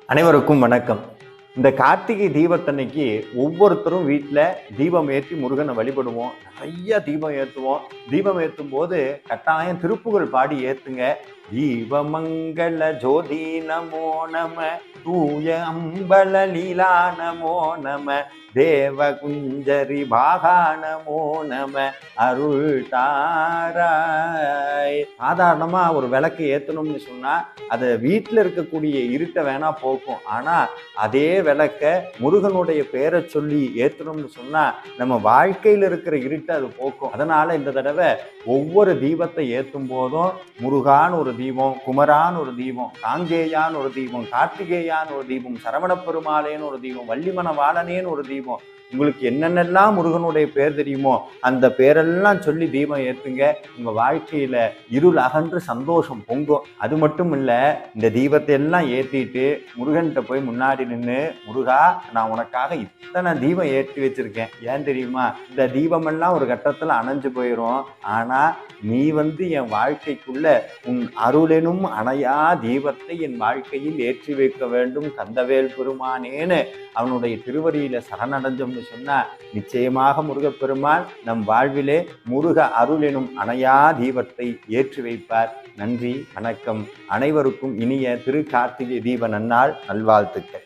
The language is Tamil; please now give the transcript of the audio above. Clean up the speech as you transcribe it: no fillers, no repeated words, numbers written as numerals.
அனைவருக்கும் வணக்கம். இந்த கார்த்திகை தீபத்தன்னைக்கு ஒவ்வொருத்தரும் வீட்டில் தீபம் ஏற்றி முருகனை வழிபடுவோம். நிறைய தீபம் ஏற்றுவோம். தீபம் ஏற்றும் போது கட்டாயம் திருப்புகழ் பாடி ஏற்றுங்க. தீபமங்கள ஜோதி நமோ நம, தூய அம்பல லீலா நமோ நம, தேவ குஞ்சரி பாகா நமோ நம, அருள் தாராய். சாதாரணமா ஒரு விளக்கு ஏற்றணும்னு சொன்னா அதை வீட்டில் இருக்கக்கூடிய இருட்டை வேணா போக்கும். ஆனா அதே விளக்க முருகனுடைய பேரை சொல்லி ஏற்றணும்னு சொன்னா நம்ம வாழ்க்கையில் இருக்கிற இருட்டை அது போக்கும். அதனால இந்த தடவை ஒவ்வொரு தீபத்தை ஏற்றும் போதும் முருகான் ஒரு தீபம், குமரான் ஒரு தீபம், காங்கேயான் ஒரு தீபம், கார்த்திகேயான் ஒரு தீபம், சரவண பெருமாளேன்னு ஒரு தீபம், வள்ளிமன வாழனேன்னு ஒரு தீபம், உங்களுக்கு என்னென்னலாம் முருகனுடைய பேர் தெரியுமோ அந்த பேரெல்லாம் சொல்லி தீபம் ஏற்றுங்க. உங்க வாழ்க்கையில இருள் அகன்று சந்தோஷம் பொங்கும். அது மட்டும் இல்ல, இந்த தீபத்தை எல்லாம் ஏற்றிட்டு முருகன்கிட்ட போய் முன்னாடி நின்று, முருகா நான் உனக்காக இத்தனை தீபம் ஏற்றி வச்சிருக்கேன், ஏன் தெரியுமா? இந்த தீபமெல்லாம் ஒரு கட்டத்துல அணைஞ்சு போயிடும். ஆனா நீ என் வாழ்க்கைக்குள்ள உன் அருளெனும் அணையா தீபத்தை என் வாழ்க்கையில் ஏற்றி வைக்க வேண்டும் கந்தவேல் பெருமானேன்னு அவனுடைய திருவடியில சரணடைஞ்சோம்னு சொன்னா நிச்சயமாக முருகப்பெருமான் நம் வாழ்விலே முருக அருளெனும் அணையா தீபத்தை ஏற்றி வைப்பார். நன்றி, வணக்கம். அனைவருக்கும் இனிய திரு கார்த்திகை தீப நன்னாள் நல்வாழ்த்துக்கள்.